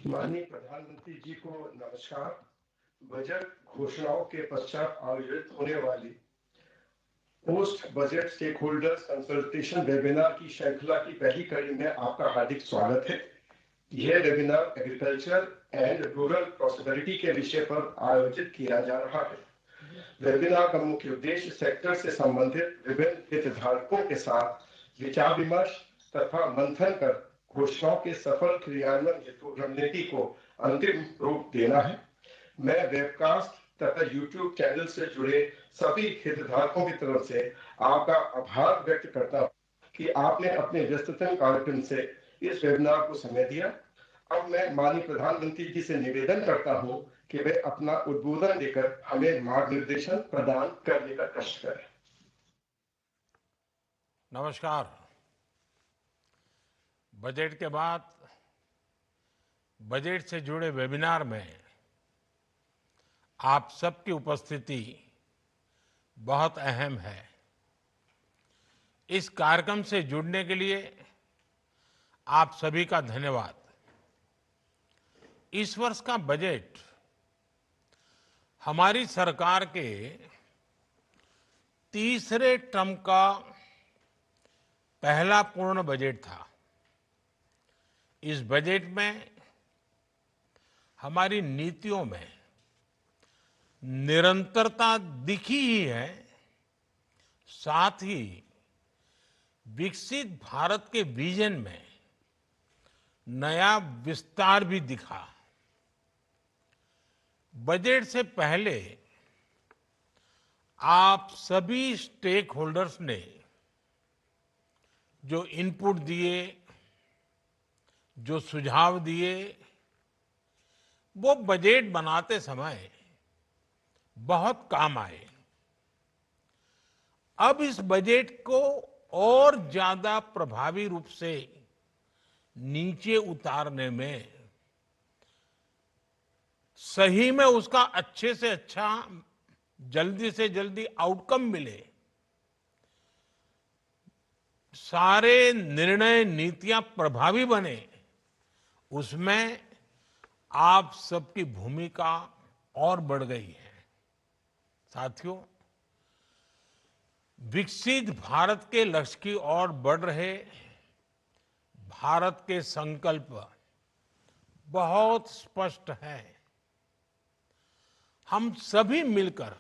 माननीय प्रधानमंत्री जी को नमस्कार। बजट घोषणाओं के पश्चात आयोजित होने वाली post budget stakeholders consultation webinar की श्रृंखला की पहली कड़ी में आपका हार्दिक स्वागत है। यह webinar agriculture and rural prosperity के विषय पर आयोजित किया जा रहा है। वेबिनार का मुख्य उद्देश्य सेक्टर से संबंधित विभिन्न हितधारकों के साथ विचार विमर्श तथा मंथन कर घोषणाओं के सफल क्रियान्वयन हेतु रणनीति को अंतिम रूप देना है। मैं वेबकास्ट तथा यूट्यूब चैनल से जुड़े सभी हितधारकों की तरफ से आपका आभार व्यक्त करता हूं कि आपने अपने व्यस्ततम कार्यक्रम से इस वेबिनार को समय दिया। अब मैं माननीय प्रधानमंत्री जी से निवेदन करता हूं कि वे अपना उद्बोधन देकर हमें मार्गदर्शन प्रदान करने का कष्ट करें। नमस्कार। बजट के बाद बजट से जुड़े वेबिनार में आप सबकी उपस्थिति बहुत अहम है। इस कार्यक्रम से जुड़ने के लिए आप सभी का धन्यवाद। इस वर्ष का बजट हमारी सरकार के तीसरे टर्म का पहला पूर्ण बजट था। इस बजट में हमारी नीतियों में निरंतरता दिखी ही है, साथ ही विकसित भारत के विजन में नया विस्तार भी दिखा। बजट से पहले आप सभी स्टेक होल्डर्स ने जो इनपुट दिए, जो सुझाव दिए, वो बजट बनाते समय बहुत काम आए। अब इस बजट को और ज्यादा प्रभावी रूप से नीचे उतारने में, सही में उसका अच्छे से अच्छा, जल्दी से जल्दी आउटकम मिले, सारे निर्णय नीतियां प्रभावी बने, उसमें आप सबकी भूमिका और बढ़ गई है। साथियों, विकसित भारत के लक्ष्य की ओर बढ़ रहे भारत के संकल्प बहुत स्पष्ट है। हम सभी मिलकर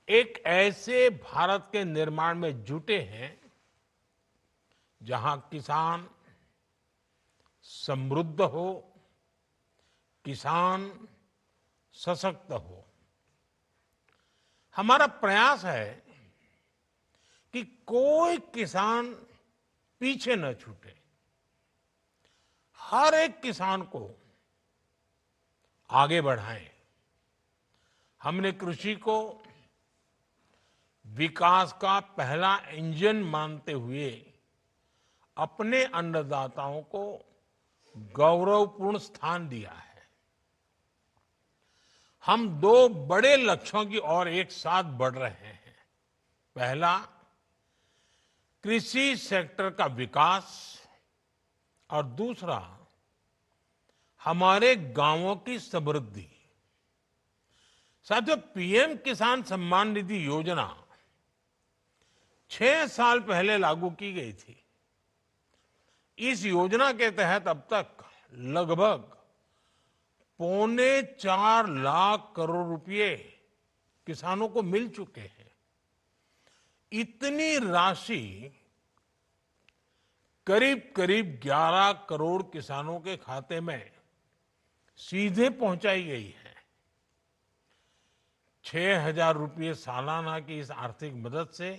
एक ऐसे भारत के निर्माण में जुटे हैं जहां किसान समृद्ध हो, किसान सशक्त हो। हमारा प्रयास है कि कोई किसान पीछे न छूटे। हर एक किसान को आगे बढ़ाएं। हमने कृषि को विकास का पहला इंजन मानते हुए अपने अन्नदाताओं को गौरवपूर्ण स्थान दिया है। हम दो बड़े लक्ष्यों की ओर एक साथ बढ़ रहे हैं। पहला, कृषि सेक्टर का विकास, और दूसरा, हमारे गांवों की समृद्धि। साथियों, पीएम किसान सम्मान निधि योजना 6 साल पहले लागू की गई थी। इस योजना के तहत अब तक लगभग 4.25 लाख करोड़ रुपए किसानों को मिल चुके हैं। इतनी राशि करीब करीब 11 करोड़ किसानों के खाते में सीधे पहुंचाई गई है। 6,000 रुपये सालाना की इस आर्थिक मदद से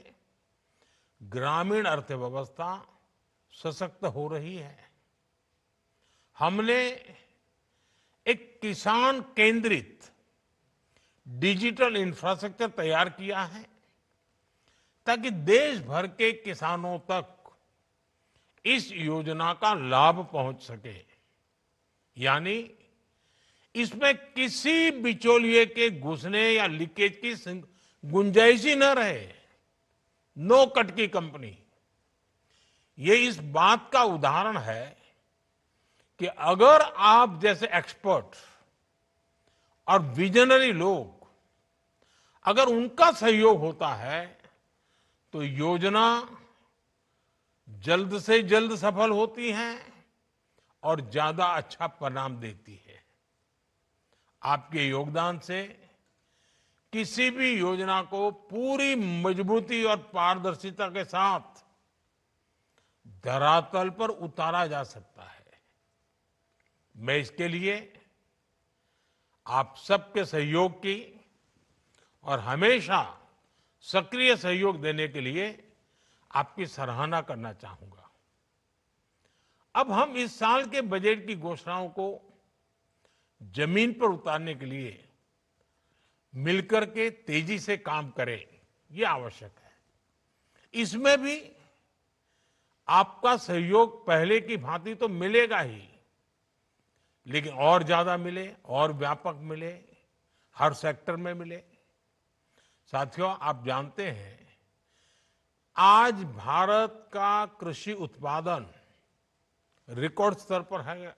ग्रामीण अर्थव्यवस्था सशक्त हो रही है। हमने एक किसान केंद्रित डिजिटल इंफ्रास्ट्रक्चर तैयार किया है ताकि देश भर के किसानों तक इस योजना का लाभ पहुंच सके। यानी इसमें किसी बिचौलिए के घुसने या लीकेज की गुंजाइश ही न रहे। नो कट की कंपनी। ये इस बात का उदाहरण है कि अगर आप जैसे एक्सपर्ट और विजनरी लोग, अगर उनका सहयोग होता है तो योजना जल्द से जल्द सफल होती है और ज्यादा अच्छा परिणाम देती है। आपके योगदान से किसी भी योजना को पूरी मजबूती और पारदर्शिता के साथ धरातल पर उतारा जा सकता है। मैं इसके लिए आप सबके सहयोग की और हमेशा सक्रिय सहयोग देने के लिए आपकी सराहना करना चाहूंगा। अब हम इस साल के बजट की घोषणाओं को जमीन पर उतारने के लिए मिलकर के तेजी से काम करें, ये आवश्यक है। इसमें भी आपका सहयोग पहले की भांति तो मिलेगा ही, लेकिन और ज्यादा मिले, और व्यापक मिले, हर सेक्टर में मिले। साथियों, आप जानते हैं आज भारत का कृषि उत्पादन रिकॉर्ड स्तर पर है।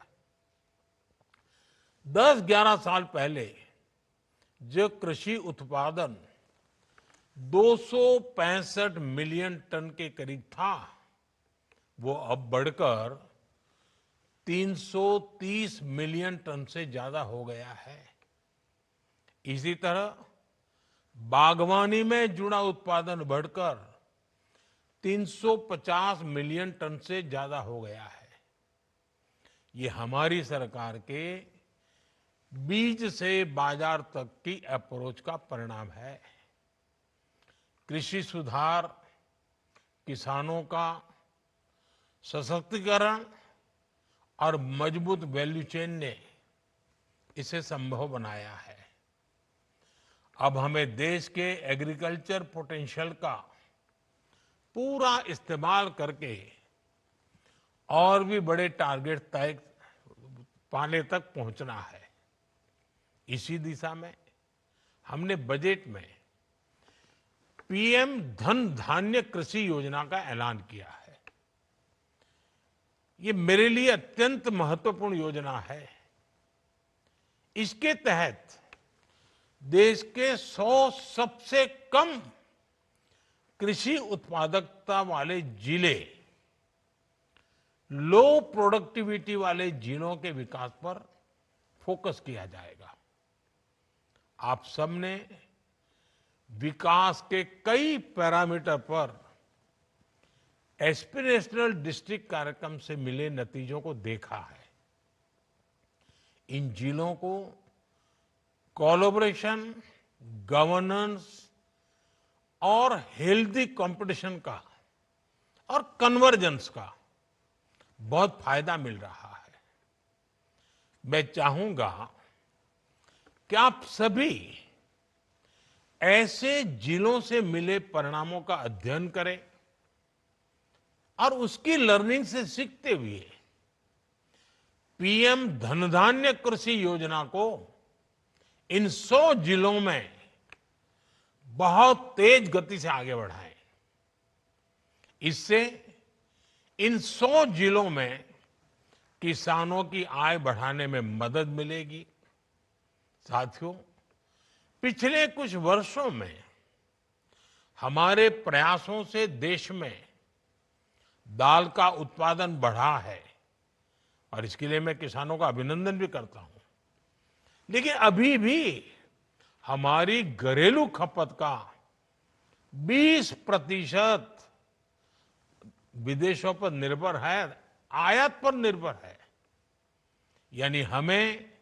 10-11 साल पहले जो कृषि उत्पादन 265 मिलियन टन के करीब था, वो अब बढ़कर 330 मिलियन टन से ज्यादा हो गया है। इसी तरह बागवानी में जुड़ा उत्पादन बढ़कर 350 मिलियन टन से ज्यादा हो गया है। ये हमारी सरकार के बीज से बाजार तक की अप्रोच का परिणाम है। कृषि सुधार, किसानों का सशक्तिकरण और मजबूत वैल्यू चेन ने इसे संभव बनाया है। अब हमें देश के एग्रीकल्चर पोटेंशियल का पूरा इस्तेमाल करके और भी बड़े टारगेट तय पाने तक पहुंचना है। इसी दिशा में हमने बजट में पीएम धन धान्य कृषि योजना का ऐलान किया है। ये मेरे लिए अत्यंत महत्वपूर्ण योजना है। इसके तहत देश के 100 सबसे कम कृषि उत्पादकता वाले जिले, लो प्रोडक्टिविटी वाले जिलों के विकास पर फोकस किया जाएगा। आप सबने विकास के कई पैरामीटर पर एस्पिरेशनल डिस्ट्रिक्ट कार्यक्रम से मिले नतीजों को देखा है। इन जिलों को कोलैबोरेशन, गवर्नेंस और हेल्दी कंपटीशन का और कन्वर्जेंस का बहुत फायदा मिल रहा है। मैं चाहूंगा कि आप सभी ऐसे जिलों से मिले परिणामों का अध्ययन करें और उसकी लर्निंग से सीखते हुए पीएम धनधान्य कृषि योजना को इन 100 जिलों में बहुत तेज गति से आगे बढ़ाएं। इससे इन 100 जिलों में किसानों की आय बढ़ाने में मदद मिलेगी। साथियों, पिछले कुछ वर्षों में हमारे प्रयासों से देश में दाल का उत्पादन बढ़ा है और इसके लिए मैं किसानों का अभिनंदन भी करता हूं। लेकिन अभी भी हमारी घरेलू खपत का 20% विदेशों पर निर्भर है, आयात पर निर्भर है। यानी हमें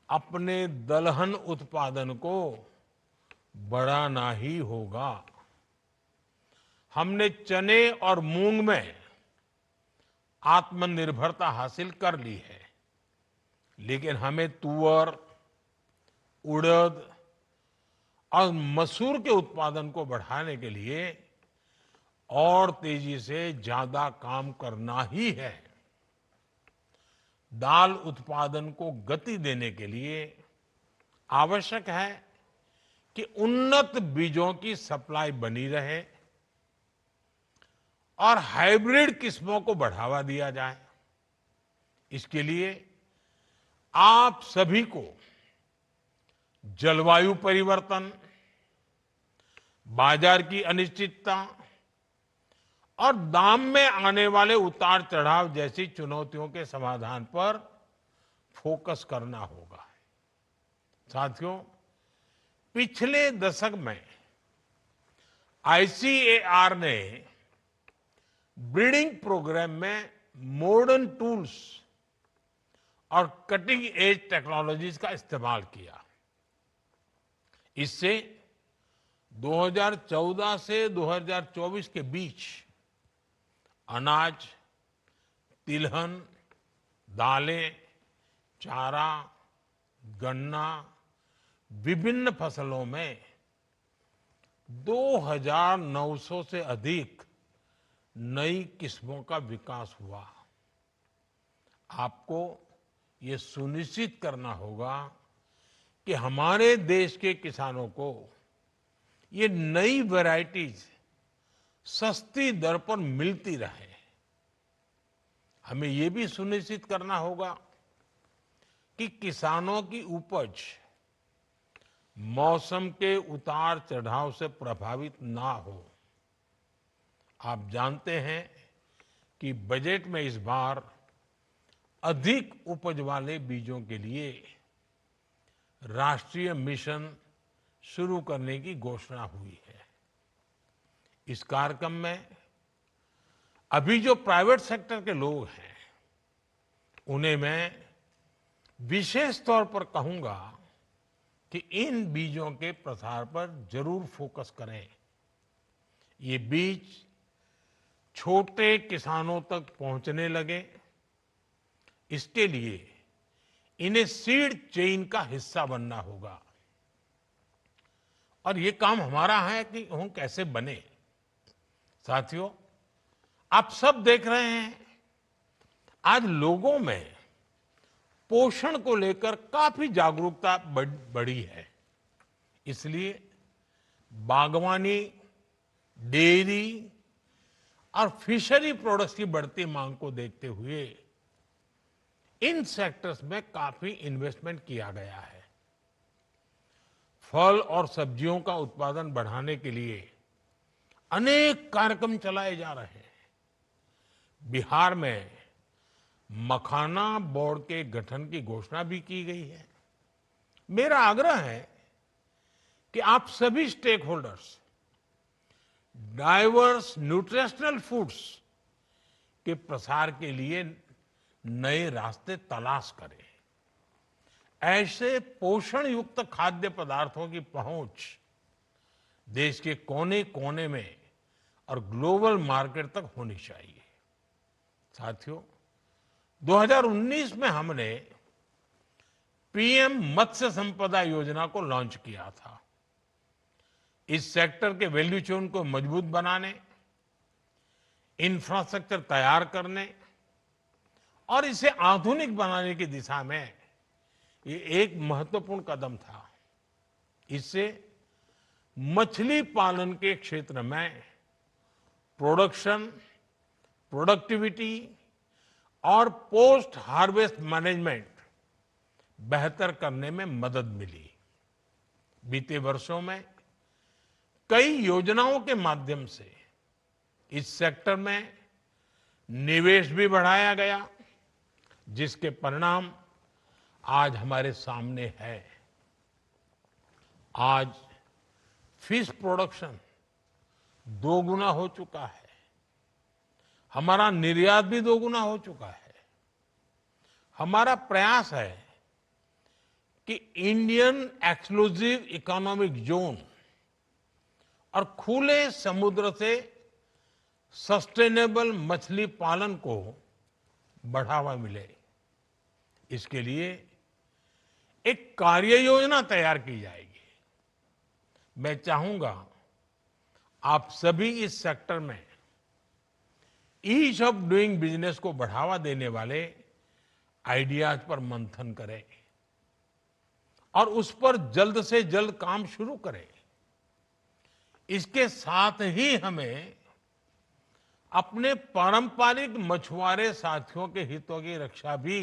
अपने दलहन उत्पादन को बढ़ाना ही होगा। हमने चने और मूंग में आत्मनिर्भरता हासिल कर ली है, लेकिन हमें तुअर, उड़द और मसूर के उत्पादन को बढ़ाने के लिए और तेजी से ज्यादा काम करना ही है। दाल उत्पादन को गति देने के लिए आवश्यक है कि उन्नत बीजों की सप्लाई बनी रहे और हाइब्रिड किस्मों को बढ़ावा दिया जाए। इसके लिए आप सभी को जलवायु परिवर्तन, बाजार की अनिश्चितता और दाम में आने वाले उतार चढ़ाव जैसी चुनौतियों के समाधान पर फोकस करना होगा। साथियों, पिछले दशक में आईसीएआर ने ब्रीडिंग प्रोग्राम में मॉडर्न टूल्स और कटिंग एज टेक्नोलॉजीज का इस्तेमाल किया। इससे 2014 से 2024 के बीच अनाज, तिलहन, दालें, चारा, गन्ना, विभिन्न फसलों में 2,900 से अधिक नई किस्मों का विकास हुआ। आपको ये सुनिश्चित करना होगा कि हमारे देश के किसानों को ये नई वैरायटीज सस्ती दर पर मिलती रहे। हमें ये भी सुनिश्चित करना होगा कि किसानों की उपज मौसम के उतार चढ़ाव से प्रभावित ना हो। आप जानते हैं कि बजट में इस बार अधिक उपज वाले बीजों के लिए राष्ट्रीय मिशन शुरू करने की घोषणा हुई है। इस कार्यक्रम में अभी जो प्राइवेट सेक्टर के लोग हैं, उन्हें मैं विशेष तौर पर कहूंगा कि इन बीजों के प्रसार पर जरूर फोकस करें। ये बीज छोटे किसानों तक पहुंचने लगे, इसके लिए इन्हें सीड चेन का हिस्सा बनना होगा। और ये काम हमारा है कि हम कैसे बने। साथियों, आप सब देख रहे हैं, आज लोगों में पोषण को लेकर काफी जागरूकता बढ़ी है। इसलिए बागवानी, डेयरी और फिशरी प्रोडक्ट्स की बढ़ती मांग को देखते हुए इन सेक्टर्स में काफी इन्वेस्टमेंट किया गया है। फल और सब्जियों का उत्पादन बढ़ाने के लिए अनेक कार्यक्रम चलाए जा रहे हैं। बिहार में मखाना बोर्ड के गठन की घोषणा भी की गई है। मेरा आग्रह है कि आप सभी stakeholders diverse nutritional foods के प्रसार के लिए नए रास्ते तलाश करें। ऐसे पोषण युक्त खाद्य पदार्थों की पहुंच देश के कोने कोने में और ग्लोबल मार्केट तक होनी चाहिए। साथियों, 2019 में हमने पीएम मत्स्य संपदा योजना को लॉन्च किया था। इस सेक्टर के वैल्यू चेन को मजबूत बनाने, इंफ्रास्ट्रक्चर तैयार करने और इसे आधुनिक बनाने की दिशा में ये एक महत्वपूर्ण कदम था। इससे मछली पालन के क्षेत्र में प्रोडक्शन, प्रोडक्टिविटी और पोस्ट हार्वेस्ट मैनेजमेंट बेहतर करने में मदद मिली। बीते वर्षों में कई योजनाओं के माध्यम से इस सेक्टर में निवेश भी बढ़ाया गया, जिसके परिणाम आज हमारे सामने है। आज फिश प्रोडक्शन 2 गुना हो चुका है। हमारा निर्यात भी 2 गुना हो चुका है। हमारा प्रयास है कि इंडियन एक्सक्लूसिव इकोनॉमिक जोन और खुले समुद्र से सस्टेनेबल मछली पालन को बढ़ावा मिले। इसके लिए एक कार्य योजना तैयार की जाएगी। मैं चाहूंगा आप सभी इस सेक्टर में ईज ऑफ डूइंग बिजनेस को बढ़ावा देने वाले आइडियाज पर मंथन करें और उस पर जल्द से जल्द काम शुरू करें। इसके साथ ही हमें अपने पारंपरिक मछुआरे साथियों के हितों की रक्षा भी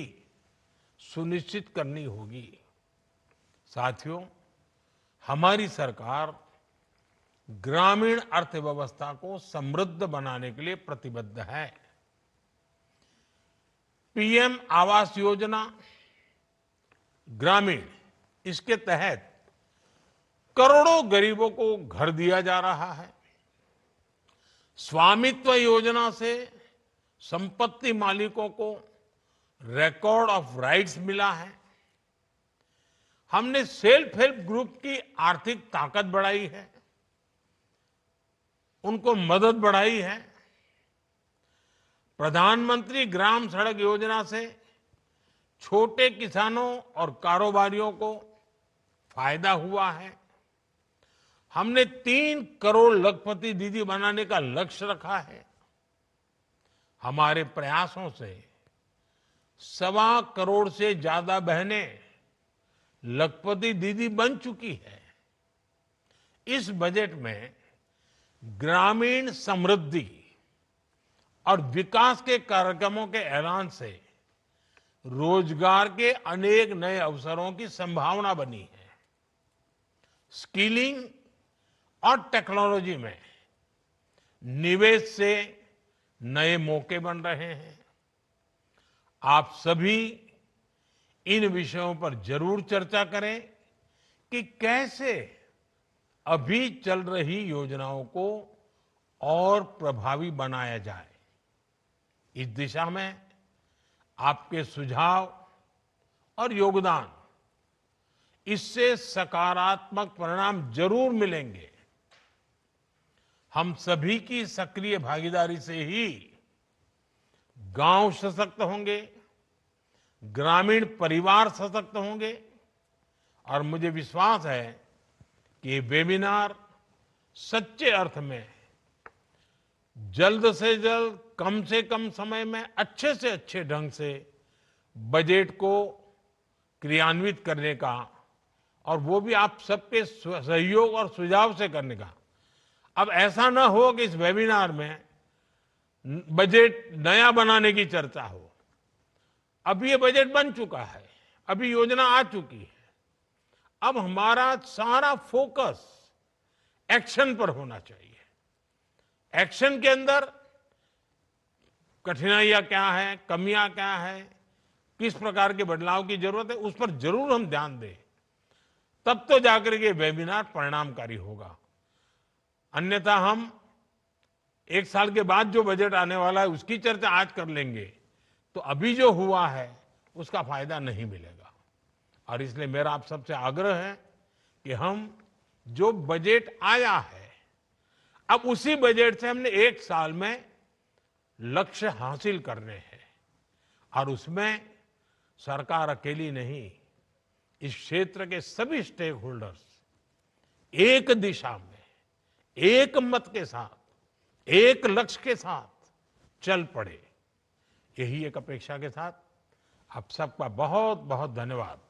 सुनिश्चित करनी होगी। साथियों, हमारी सरकार ग्रामीण अर्थव्यवस्था को समृद्ध बनाने के लिए प्रतिबद्ध है। पीएम आवास योजना ग्रामीण, इसके तहत करोड़ों गरीबों को घर दिया जा रहा है। स्वामित्व योजना से संपत्ति मालिकों को रिकॉर्ड ऑफ राइट्स मिला है। हमने सेल्फ हेल्प ग्रुप की आर्थिक ताकत बढ़ाई है, उनको मदद बढ़ाई है। प्रधानमंत्री ग्राम सड़क योजना से छोटे किसानों और कारोबारियों को फायदा हुआ है। हमने 3 करोड़ लखपति दीदी बनाने का लक्ष्य रखा है। हमारे प्रयासों से 1.25 करोड़ से ज्यादा बहनें लखपति दीदी बन चुकी है। इस बजट में ग्रामीण समृद्धि और विकास के कार्यक्रमों के ऐलान से रोजगार के अनेक नए अवसरों की संभावना बनी है। स्किलिंग और टेक्नोलॉजी में निवेश से नए मौके बन रहे हैं। आप सभी इन विषयों पर जरूर चर्चा करें कि कैसे अभी चल रही योजनाओं को और प्रभावी बनाया जाए। इस दिशा में आपके सुझाव और योगदान, इससे सकारात्मक परिणाम जरूर मिलेंगे। हम सभी की सक्रिय भागीदारी से ही गांव सशक्त होंगे, ग्रामीण परिवार सशक्त होंगे और मुझे विश्वास है कि ये वेबिनार सच्चे अर्थ में जल्द से जल्द, कम से कम समय में अच्छे से अच्छे ढंग से बजट को क्रियान्वित करने का, और वो भी आप सबके सहयोग और सुझाव से करने का। अब ऐसा ना हो कि इस वेबिनार में बजट नया बनाने की चर्चा हो। अभी ये बजट बन चुका है, अभी योजना आ चुकी है। अब हमारा सारा फोकस एक्शन पर होना चाहिए। एक्शन के अंदर कठिनाइयां क्या है, कमियां क्या है, किस प्रकार के बदलाव की जरूरत है, उस पर जरूर हम ध्यान दें। तब तो जाकर के वेबिनार परिणामकारी होगा। अन्यथा हम 1 साल के बाद जो बजट आने वाला है उसकी चर्चा आज कर लेंगे तो अभी जो हुआ है उसका फायदा नहीं मिलेगा। और इसलिए मेरा आप सबसे आग्रह है कि हम जो बजट आया है, अब उसी बजट से हमने 1 साल में लक्ष्य हासिल करने हैं। और उसमें सरकार अकेली नहीं, इस क्षेत्र के सभी स्टेक होल्डर्स एक दिशा में, एक मत के साथ, एक लक्ष्य के साथ चल पड़े। यही एक अपेक्षा के साथ आप सबका बहुत बहुत धन्यवाद।